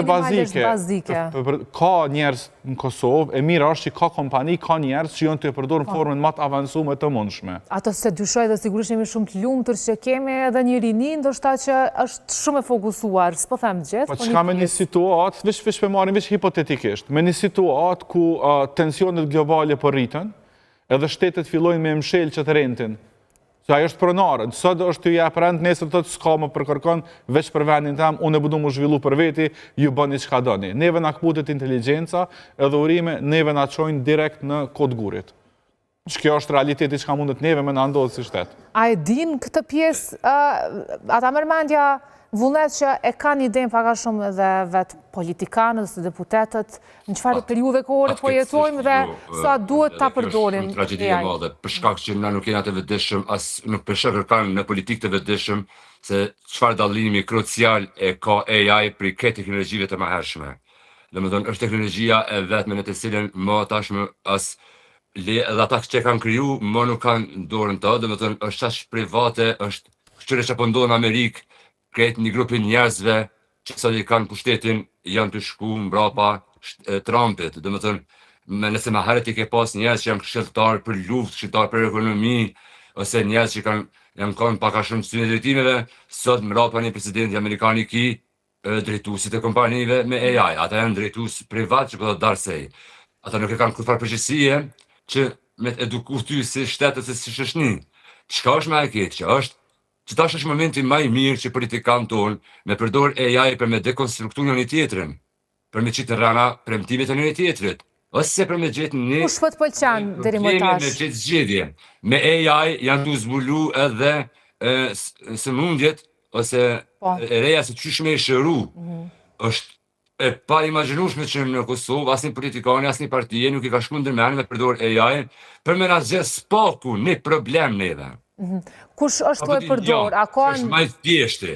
bazike. Ka njerëz në Kosovë, e mira është që ka kompani, ka njerëz që janë të përdorur në formën më të avancuar të mundshme. Ato se dyshoj dhe sigurisht jemi shumë të lumtur që kemi edhe një rini, ndoshta që është shumë e fokusuar, s'po them gjithë. Po çka me një situatë, veç po marrim veç hipotetikisht, me një situatë ku tensionet globale po rriten, edhe shtetet fillojnë me mshël që të rentin. Se ajo është pronare, sot është t'ju jep rend, nesër të s'ka më përkërkon, veç për vendin tem, unë e bëdu më zhvillu për veti, ju bëni çka doni. Neve na kputet inteligenca, edhe urime, neve na çojnë direkt në kod gurit. Që kjo është realiteti që ka mundet neve me na ndodhë si shtet. A e din këtë pjesë, ata mërmendja vullnet që e kanë idenë paka shumë edhe vetë politikanët dhe deputetët, në çfarë periudhe kohore po jetojmë dhe sa duhet ta përdorim. Është tragedi e madhe, për shkak që na nuk jena të vetëdijshëm, as nuk kërkojmë në politikë të vetëdijshëm se çfarë dallimi krucial e ka AI për këtë teknologjive të mëhershme. Domethënë është teknologjia e vetme në të cilën më tashmë as edhe ata që kanë kriju, më nuk kanë dorën të, domethënë është tash private, është çfarë që po ndodh në Amerikë, kretë një grupi njerëzve që sot i kanë pushtetin janë të shku mbrapa Trumpit. Dhe më thënë, nëse më herët i ke pas njerëz që janë këshilltar për luftë, këshilltar për ekonomi, ose njerëz që janë kanë paka shumë syne drejtimeve, sot mbrapa një presidenti amerikan i ki drejtuesit e kompanive me AI. Ata janë drejtues privat që po të darsej. Ata nuk e kanë kurfar përgjegjësie që me të eduku ty si shtetë ose si shoqëni. Çka është më e keq, që është që tash është momenti më i mirë që politikanë tonë me përdor AI për me dekonstruktu njëri tjetrin, për me qitë rana premtimet e njëri tjetrit, ose për me gjetë një kush po të pëlqen deri më tash? Me gjetë zgjedhje. Me AI janë të zbulu edhe sëmundjet ose reja se qysh me i shëru. Është e pa imagjinueshme që në Kosovë asnjë politikani, asnjë partije nuk i ka shkuar ndërmend me përdor AI për me na zgjedh spaku një problem neve. Kush është të e përdor? Është më i thjeshtë.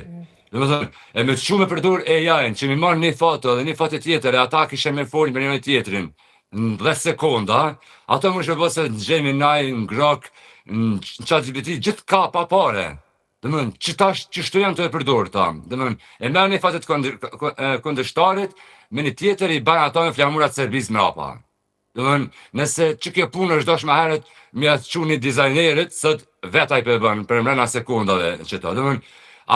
Domethënë, e me shumë e përdor AI-n që mi marr një foto dhe një foto tjetër e ata kishin me folën për njëri tjetrin në 10 sekonda, ato më shpërbo se gjejmë naj në grok, në ChatGPT, gjithë ka pa pare. Domethënë, që tash çështo janë të e përdor ta. Domethënë, e merr një foto të kundërshtarit me një tjetër i bën ato me flamurat servis mrapa. Domethënë, nëse që kjo punë është dosh më herët me atë çuni dizajnerit, sot vetaj për bën për mbrana sekondave që to. Domethënë,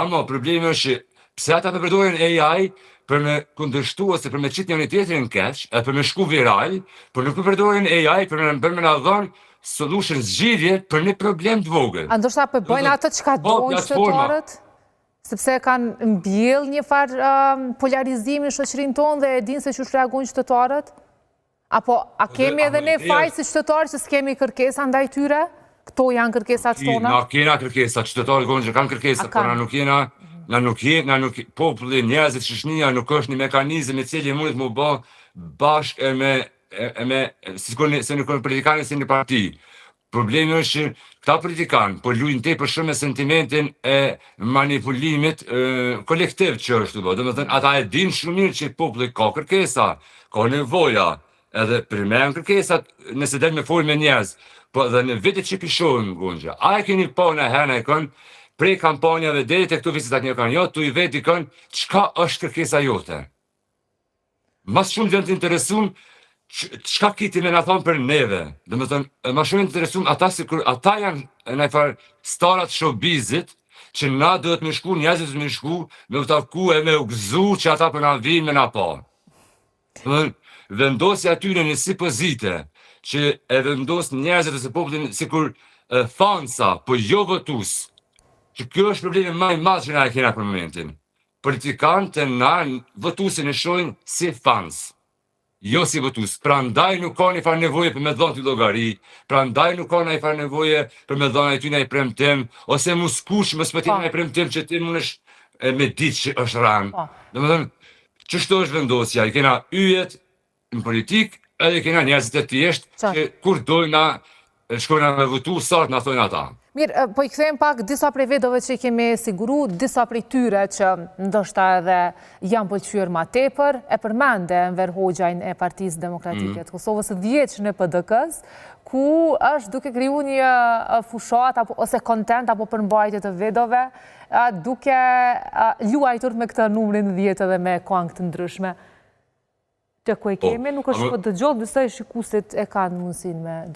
ama problemi është që pse ata përdorin AI për me kundërshtu ose për me qitë njëri tjetrin keq, e për me shku viral, por nuk përdorin AI për me na dhënë solution zgjidhje për një problem të vogël. A ndoshta po bëjnë atë çka dojnë qytetarët? Sepse kanë mbjell një farë polarizimi në shoqërinë tonë dhe e dinë se çu reagojnë qytetarët? Apo a kemi edhe ne faj si qytetarë që s'kemi kërkesa ndaj tyre? Këto janë kërkesat tona? Na kena kërkesa, qytetarët që kanë kërkesa, por na nuk jena, populli, njerëzit, shoqënia nuk është një mekanizëm i cili mundet më bë bashkë se nuk kanë politikanë si një parti. Problemi është që këta politikanë po luajnë tepër shumë me sentimentin e manipulimit kolektiv që është të bë. Domethënë, ata e dinë shumë mirë që populli ka kërkesa, ka nevoja, edhe përmend kërkesat nëse del me folë me njerëz, po edhe në vitet që pishojnë Gunxha. A e keni pa në herë kënë prej kampanjave deri tek këto vizitat një kanë tu i veti kënë çka është kërkesa jote. Mas shumë vjen të interesum çka kiti me na thonë për neve. Domethënë, më shumë interesum ata sikur ata janë në far starat showbizit që na duhet më shku, njerëzit më shku, me u taku e me u gëzu që ata për na vinë me na pa. Vendosja atyre në si pozite që e vendos njerëzit ose popullin sikur fansa, po jo votus. Që kjo është problemi më i madh që na e kena për momentin. Politikanët na votusin e shohin si fans. Jo si votus. Prandaj nuk ka një farë nevoje për me dhënë ty llogari, prandaj nuk ka një farë nevoje për me dhënë ty një premtim, ose mos kush mos më thënë një premtim që ti mundesh me ditë që është ranë. Domethënë, ç'është është vendosja, i kena yjet në politikë, edhe kena njerëzit e thjeshtë që kur dojnë na shkojnë me votu, sa na thonë ata. Mirë, po i kthejmë pak disa prej vedove që i kemi siguru, disa prej tyre që ndoshta edhe janë pëlqyer ma tepër, e përmende Enver Hoxhajn e Partisë Demokratike të Kosovës, 10 në PDK-s, ku është duke kriju një fushat ose kontent apo përmbajtje të vedove, duke luajtur me këtë numrin 10 edhe me këngë të ndryshme. Të ku e kemi, nuk është po dëgjot, disa i shikusit e kanë mundësin me dëgjot.